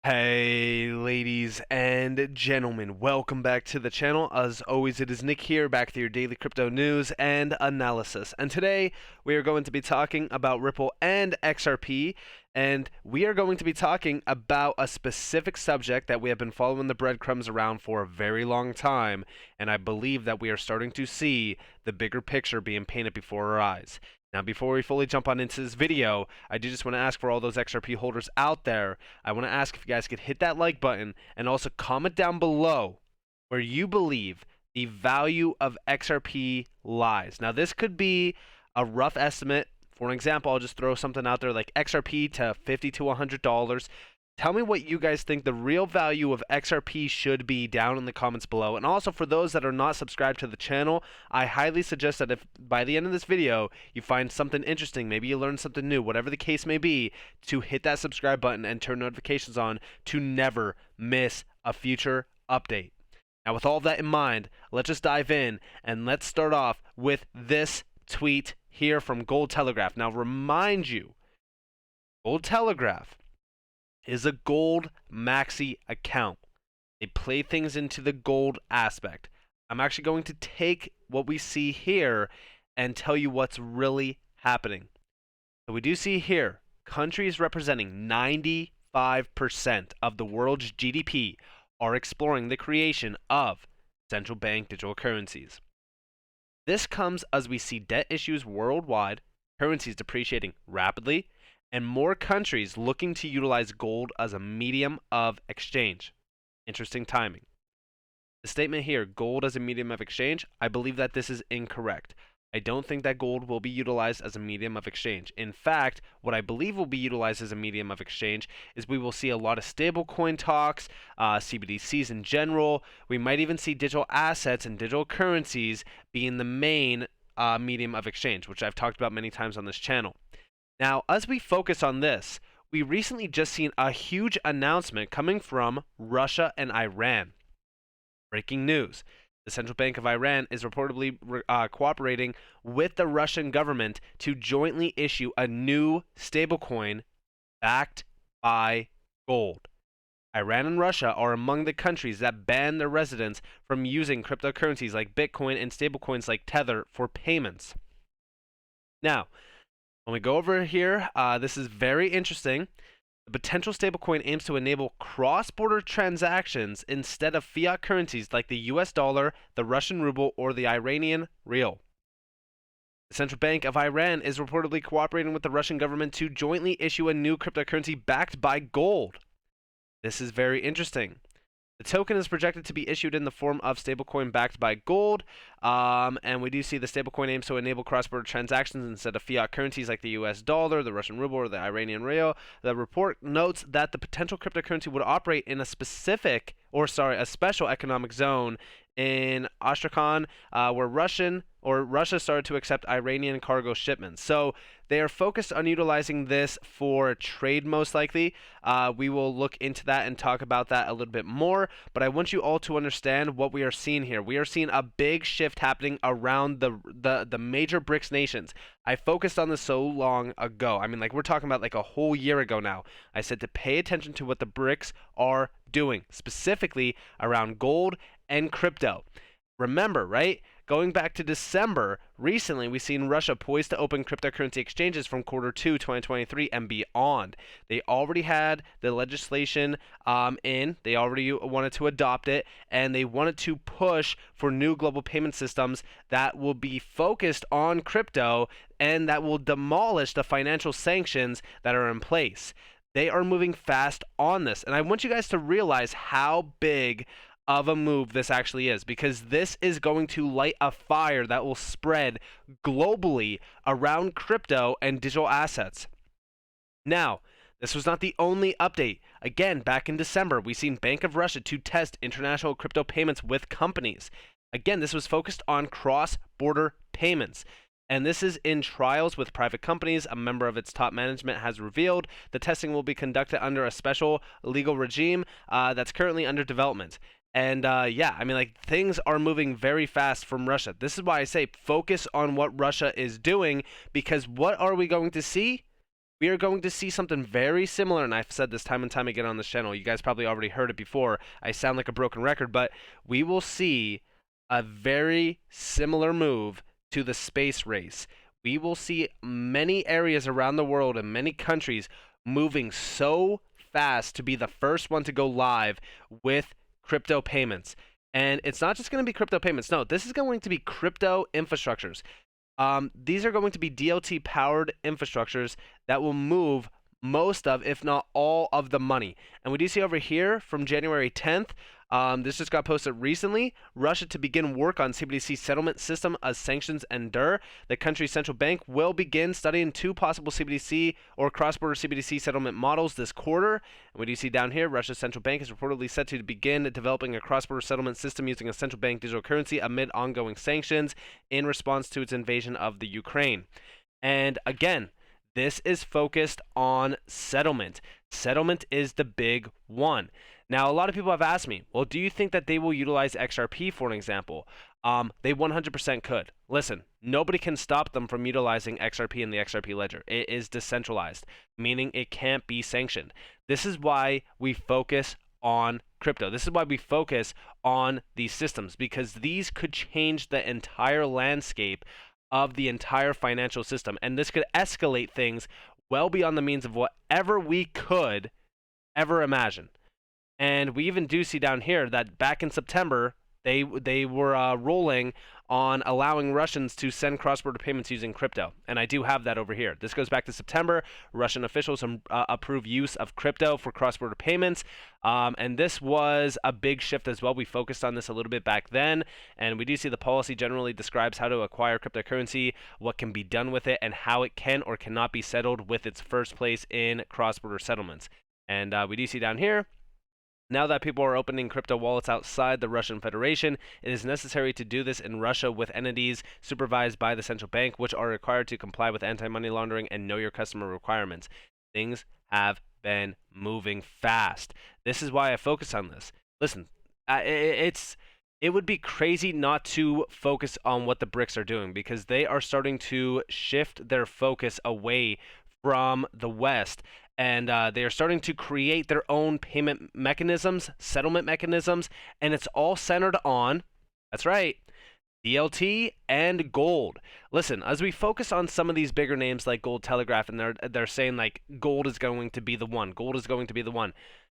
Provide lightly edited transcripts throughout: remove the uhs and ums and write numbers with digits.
Hey, ladies and gentlemen, welcome back to the channel. As always, it is Nick here, back with your daily crypto news and analysis. And today, we are going to be talking about Ripple and XRP, and we are going to be talking about a specific subject that we have been following the breadcrumbs around for a very long time, and I believe that we are starting to see the bigger picture being painted before our eyes. Now, before we fully jump on into this video, I do just want to ask for all those XRP holders out there, I want to ask if you guys could hit that like button and also comment down below where you believe the value of XRP lies. Now, this could be a rough estimate. For an example, I'll just throw something out there like XRP to $50 to $100. Tell me what you guys think the real value of XRP should be down in the comments below. And also, for those that are not subscribed to the channel, I highly suggest that if by the end of this video you find something interesting, maybe you learn something new, whatever the case may be, to hit that subscribe button and turn notifications on to never miss a future update. Now, with all of that in mind, let's just dive in and let's start off with this tweet here from Gold Telegraph. Now, remind you, Gold Telegraph is a gold maxi account. They play things into the gold aspect. I'm actually going to take what we see here and tell you what's really happening. So we do see here countries representing 95% of the world's GDP are exploring the creation of central bank digital currencies. This comes as we see debt issues worldwide, currencies depreciating rapidly, and more countries looking to utilize gold as a medium of exchange. Interesting timing. The statement here, gold as a medium of exchange, I believe that this is incorrect. I don't think that gold will be utilized as a medium of exchange. In fact, what I believe will be utilized as a medium of exchange is we will see a lot of stablecoin talks, CBDCs in general. We might even see digital assets and digital currencies being the main medium of exchange, which I've talked about many times on this channel. Now, as we focus on this, we recently just seen a huge announcement coming from Russia and Iran. Breaking news. The Central Bank of Iran is reportedly cooperating with the Russian government to jointly issue a new stablecoin backed by gold. Iran and Russia are among the countries that ban their residents from using cryptocurrencies like Bitcoin and stablecoins like Tether for payments. Now, when we go over here, this is very interesting. The potential stablecoin aims to enable cross-border transactions instead of fiat currencies like the US dollar, the Russian ruble, or the Iranian rial. The Central Bank of Iran is reportedly cooperating with the Russian government to jointly issue a new cryptocurrency backed by gold. This is very interesting. The token is projected to be issued in the form of stablecoin backed by gold, and we do see the stablecoin aims to enable cross-border transactions instead of fiat currencies like the US dollar, the Russian ruble, or the Iranian rial. The report notes that the potential cryptocurrency would operate in a special economic zone in Astrakhan, where Russia started to accept Iranian cargo shipments. So they are focused on utilizing this for trade, most likely. We will look into that and talk about that a little bit more, but I want you all to understand what we are seeing here. We are seeing a big shift happening around the major BRICS nations. I focused on this so long ago. I mean, like, we're talking about like a whole year ago now. I said to pay attention to what the BRICS are doing, specifically around gold and crypto. Remember, right? Going back to December, recently we've seen Russia poised to open cryptocurrency exchanges from Q2 2023 and beyond. They already had the legislation they already wanted to adopt it, and they wanted to push for new global payment systems that will be focused on crypto and that will demolish the financial sanctions that are in place. They are moving fast on this, and I want you guys to realize how big of a move this actually is, because this is going to light a fire that will spread globally around crypto and digital assets. Now, this was not the only update. Again, back in December, we seen Bank of Russia to test international crypto payments with companies. Again, this was focused on cross-border payments. And this is in trials with private companies. A member of its top management has revealed the testing will be conducted under a special legal regime that's currently under development. And yeah, I mean, like, things are moving very fast from Russia. This is why I say focus on what Russia is doing, because what are we going to see? we are going to see something very similar, and I've said this time and time again on this channel. You guys probably already heard it before. I sound like a broken record, but we will see a very similar move to the space race. We will see many areas around the world and many countries moving so fast to be the first one to go live with crypto payments. And it's not just going to be crypto payments. No, this is going to be crypto infrastructures. These are going to be DLT-powered infrastructures that will move most of, if not all, of the money. And we do see over here from January 10th, this just got posted recently, Russia to begin work on CBDC settlement system as sanctions endure. The country's central bank will begin studying 2 possible CBDC or cross-border CBDC settlement models this quarter. And we do see down here, Russia's central bank is reportedly set to begin developing a cross-border settlement system using a central bank digital currency amid ongoing sanctions in response to its invasion of the Ukraine. And again, this is focused on settlement. Settlement is the big one. Now, a lot of people have asked me, well, do you think that they will utilize XRP, for an example? They 100% could. Listen, nobody can stop them from utilizing XRP in the XRP ledger. It is decentralized, meaning it can't be sanctioned. This is why we focus on crypto. This is why we focus on these systems, because these could change the entire landscape of the entire financial system. And this could escalate things well beyond the means of whatever we could ever imagine. And we even do see down here that back in September, they were rolling on allowing Russians to send cross-border payments using crypto. And I do have that over here. This goes back to September. Russian officials approve use of crypto for cross-border payments. And this was a big shift as well. We focused on this a little bit back then. And we do see the policy generally describes how to acquire cryptocurrency, what can be done with it, and how it can or cannot be settled with its first place in cross-border settlements. And we do see down here, now that people are opening crypto wallets outside the Russian Federation, it is necessary to do this in Russia with entities supervised by the central bank, which are required to comply with anti-money laundering and know your customer requirements. Things have been moving fast. This is why I focus on this. Listen, it would be crazy not to focus on what the BRICS are doing, because they are starting to shift their focus away from the West. And they are starting to create their own payment mechanisms, settlement mechanisms, and it's all centered on, that's right, DLT and gold. Listen, as we focus on some of these bigger names like Gold Telegraph, and they're saying like gold is going to be the one, gold is going to be the one.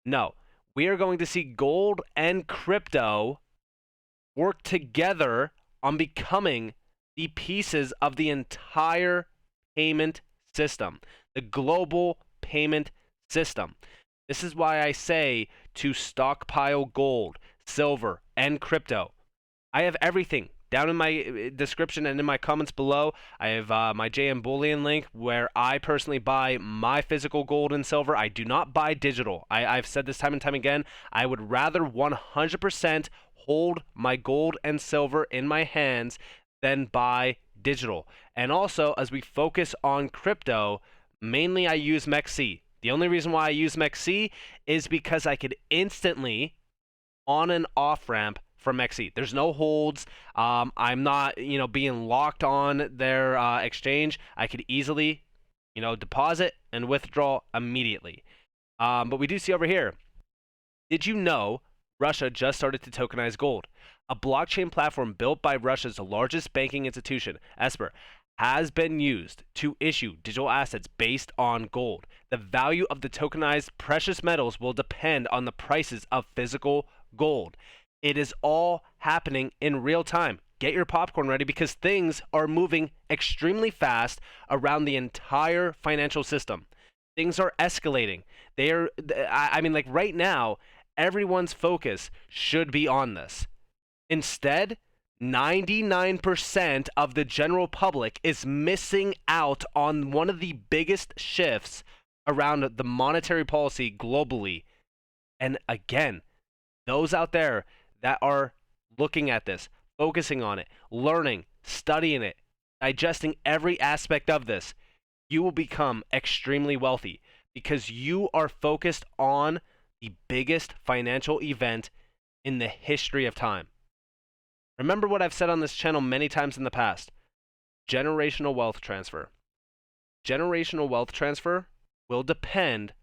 No, we are going to see gold and crypto work together on becoming the pieces of the entire payment system, the global payment system. This is why I say to stockpile gold, silver, and crypto. I have everything down in my description and in my comments below. I have my JM Bullion link where I personally buy my physical gold and silver. I do not buy digital. I've said this time and time again. I would rather 100% hold my gold and silver in my hands than buy digital. And also, as we focus on crypto, mainly I use MEXC. The only reason why I use MEXC is because I could instantly on and off ramp from MEXC. There's no holds. I'm not, being locked on their exchange. I could easily, deposit and withdraw immediately. But we do see over here, did you know Russia just started to tokenize gold? A blockchain platform built by Russia's largest banking institution, Esper, has been used to issue digital assets based on gold. The value of the tokenized precious metals will depend on the prices of physical gold. It is all happening in real time. Get your popcorn ready, because things are moving extremely fast around the entire financial system. Things are escalating. Like right now, everyone's focus should be on this. Instead, 99% of the general public is missing out on one of the biggest shifts around the monetary policy globally. And again, those out there that are looking at this, focusing on it, learning, studying it, digesting every aspect of this, you will become extremely wealthy, because you are focused on the biggest financial event in the history of time. Remember what I've said on this channel many times in the past: generational wealth transfer. Generational wealth transfer will depend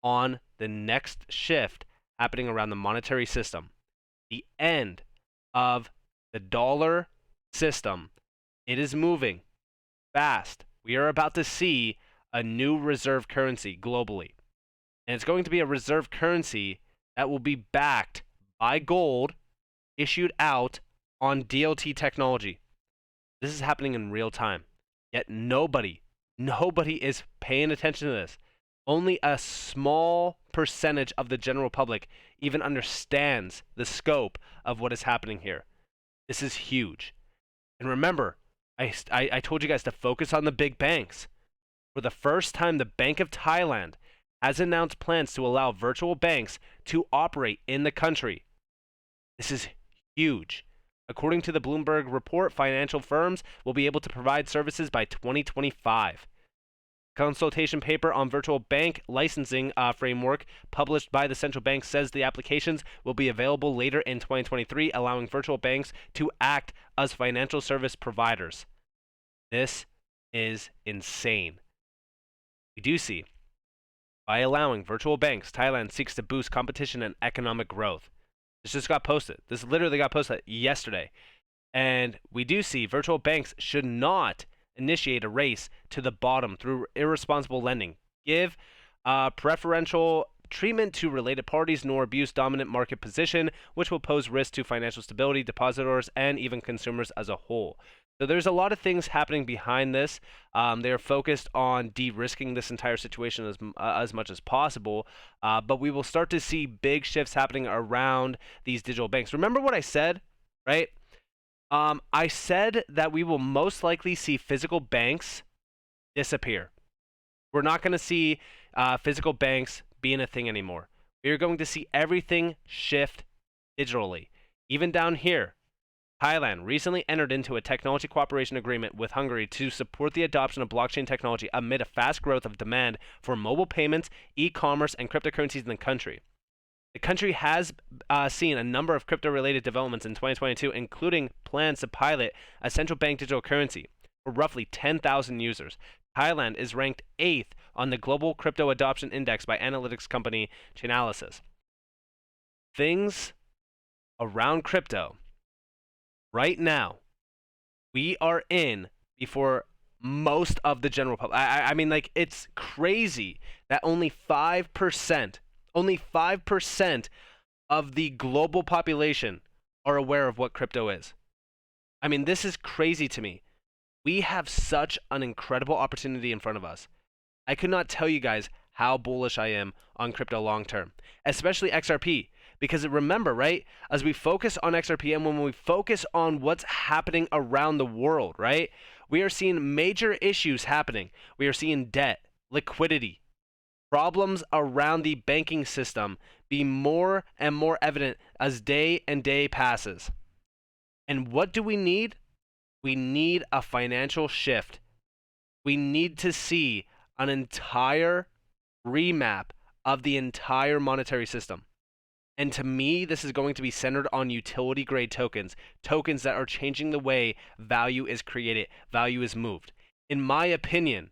on the next shift happening around the monetary system. The end of the dollar system. It is moving fast. We are about to see a new reserve currency globally. And it's going to be a reserve currency that will be backed by gold issued out on DLT technology. This is happening in real time. Yet nobody is paying attention to this. Only a small percentage of the general public even understands the scope of what is happening here. This is huge. And remember, I told you guys to focus on the big banks. For the first time, the Bank of Thailand has announced plans to allow virtual banks to operate in the country. This is huge. According to the Bloomberg report, financial firms will be able to provide services by 2025. Consultation paper on virtual bank licensing framework published by the central bank says the applications will be available later in 2023, allowing virtual banks to act as financial service providers. This is insane. We do see, by allowing virtual banks, Thailand seeks to boost competition and economic growth. This just got posted. This literally got posted yesterday. And we do see virtual banks should not initiate a race to the bottom through irresponsible lending, give preferential treatment to related parties, nor abuse dominant market position, which will pose risk to financial stability, depositors, and even consumers as a whole. So there's a lot of things happening behind this. They're focused on de-risking this entire situation as much as possible, but we will start to see big shifts happening around these digital banks. Remember what I said, right? I said that we will most likely see physical banks disappear. We're not going to see physical banks being a thing anymore. We're going to see everything shift digitally. Even down here, Thailand recently entered into a technology cooperation agreement with Hungary to support the adoption of blockchain technology amid a fast growth of demand for mobile payments, e-commerce, and cryptocurrencies in the country. The country has seen a number of crypto-related developments in 2022, including plans to pilot a central bank digital currency for roughly 10,000 users. Thailand is ranked 8th on the Global Crypto Adoption Index by analytics company Chainalysis. Things around crypto right now, we are in before most of the general public. I mean, like, it's crazy that only 5% of the global population are aware of what crypto is. I mean, this is crazy to me. We have such an incredible opportunity in front of us. I could not tell you guys how bullish I am on crypto long term, especially XRP. Because remember, right, as we focus on XRP and when we focus on what's happening around the world, right, we are seeing major issues happening. We are seeing debt, liquidity, problems around the banking system be more and more evident as day and day passes. And what do we need? We need a financial shift. We need to see an entire remap of the entire monetary system. And to me, this is going to be centered on utility grade tokens, tokens that are changing the way value is created, value is moved. In my opinion,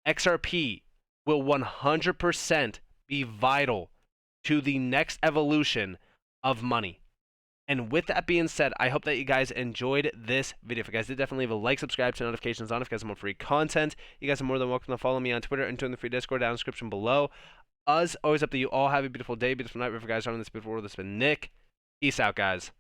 XRP will 100% be vital to the next evolution of money. And with that being said, I hope that you guys enjoyed this video. If you guys did, definitely leave a like, subscribe, turn notifications on if you guys want more free content. You guys are more than welcome to follow me on Twitter and join the free Discord down in the description below. As always, up to you all. Have a beautiful day, beautiful night. Wherever you guys are in this beautiful world, this has been Nick. Peace out, guys.